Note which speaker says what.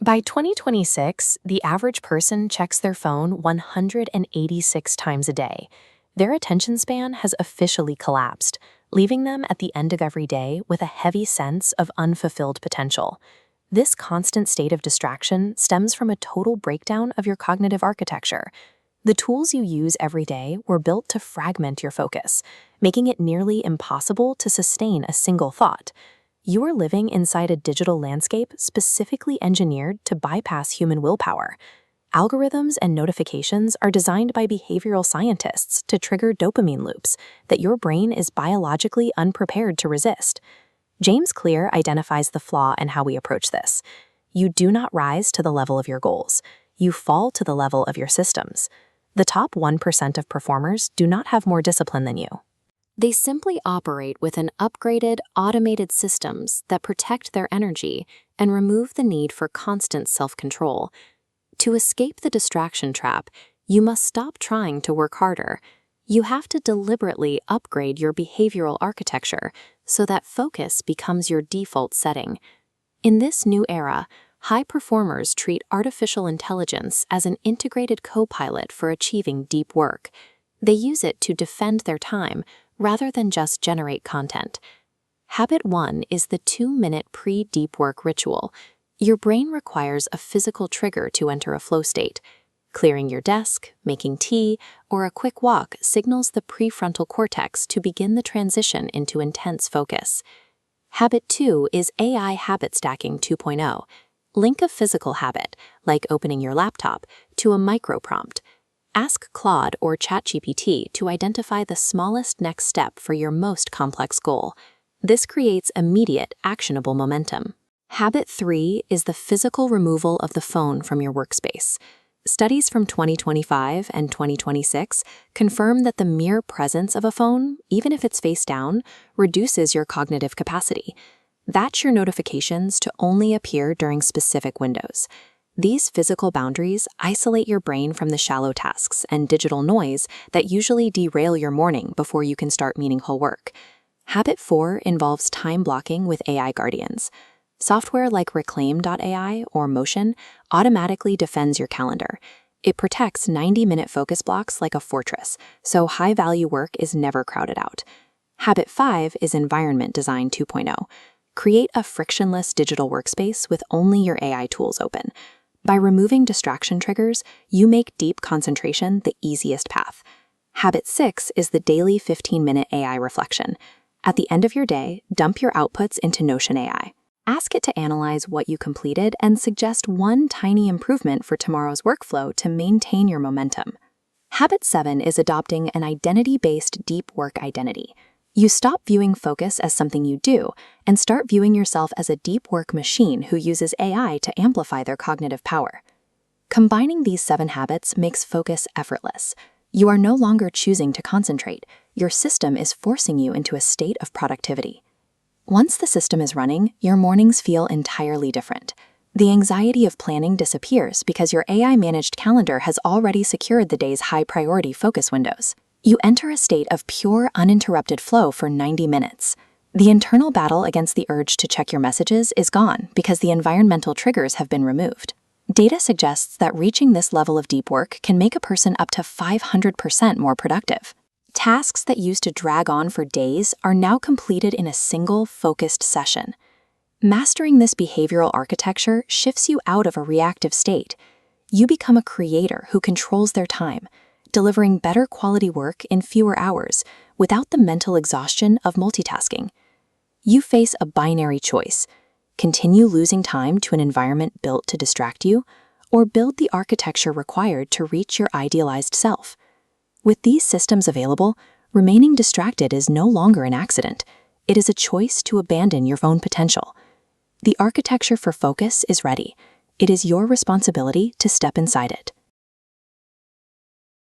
Speaker 1: By 2026, the average person checks their phone 186 times a day. Their attention span has officially collapsed, leaving them at the end of every day with a heavy sense of unfulfilled potential. This constant state of distraction stems from a total breakdown of your cognitive architecture. The tools you use every day were built to fragment your focus, making it nearly impossible to sustain a single thought. You are living inside a digital landscape specifically engineered to bypass human willpower. Algorithms and notifications are designed by behavioral scientists to trigger dopamine loops that your brain is biologically unprepared to resist. James Clear identifies the flaw in how we approach this. You do not rise to the level of your goals. You fall to the level of your systems. The top 1% of performers do not have more discipline than you. They simply operate within upgraded, automated systems that protect their energy and remove the need for constant self-control. To escape the distraction trap, you must stop trying to work harder. You have to deliberately upgrade your behavioral architecture so that focus becomes your default setting. In this new era, high performers treat artificial intelligence as an integrated co-pilot for achieving deep work. They use it to defend their time rather than just generate content. Habit 1 is the 2-minute pre-deep work ritual. Your brain requires a physical trigger to enter a flow state. Clearing your desk, making tea, or a quick walk signals the prefrontal cortex to begin the transition into intense focus. Habit 2 is AI habit stacking 2.0. Link a physical habit, like opening your laptop, to a micro-prompt. Ask Claude or ChatGPT to identify the smallest next step for your most complex goal. This creates immediate, actionable momentum. Habit 3 is the physical removal of the phone from your workspace. Studies from 2025 and 2026 confirm that the mere presence of a phone, even if it's face down, reduces your cognitive capacity. Batch your notifications to only appear during specific windows. These physical boundaries isolate your brain from the shallow tasks and digital noise that usually derail your morning before you can start meaningful work. Habit 4 involves time blocking with AI guardians. Software like Reclaim.ai or Motion automatically defends your calendar. It protects 90-minute focus blocks like a fortress, so high-value work is never crowded out. Habit 5 is Environment Design 2.0. Create a frictionless digital workspace with only your AI tools open. By removing distraction triggers, you make deep concentration the easiest path. Habit 6 is the daily 15-minute AI reflection. At the end of your day, dump your outputs into Notion AI. Ask it to analyze what you completed and suggest one tiny improvement for tomorrow's workflow to maintain your momentum. Habit 7 is adopting an identity-based deep work identity. You stop viewing focus as something you do and start viewing yourself as a deep work machine who uses AI to amplify their cognitive power. Combining these 7 habits makes focus effortless. You are no longer choosing to concentrate. Your system is forcing you into a state of productivity. Once the system is running, your mornings feel entirely different. The anxiety of planning disappears because your AI-managed calendar has already secured the day's high-priority focus windows. You enter a state of pure, uninterrupted flow for 90 minutes. The internal battle against the urge to check your messages is gone because the environmental triggers have been removed. Data suggests that reaching this level of deep work can make a person up to 500% more productive. Tasks that used to drag on for days are now completed in a single, focused session. Mastering this behavioral architecture shifts you out of a reactive state. You become a creator who controls their time, delivering better quality work in fewer hours without the mental exhaustion of multitasking. You face a binary choice: continue losing time to an environment built to distract you, or build the architecture required to reach your idealized self. With these systems available, remaining distracted is no longer an accident. It is a choice to abandon your own potential. The architecture for focus is ready. It is your responsibility to step inside it.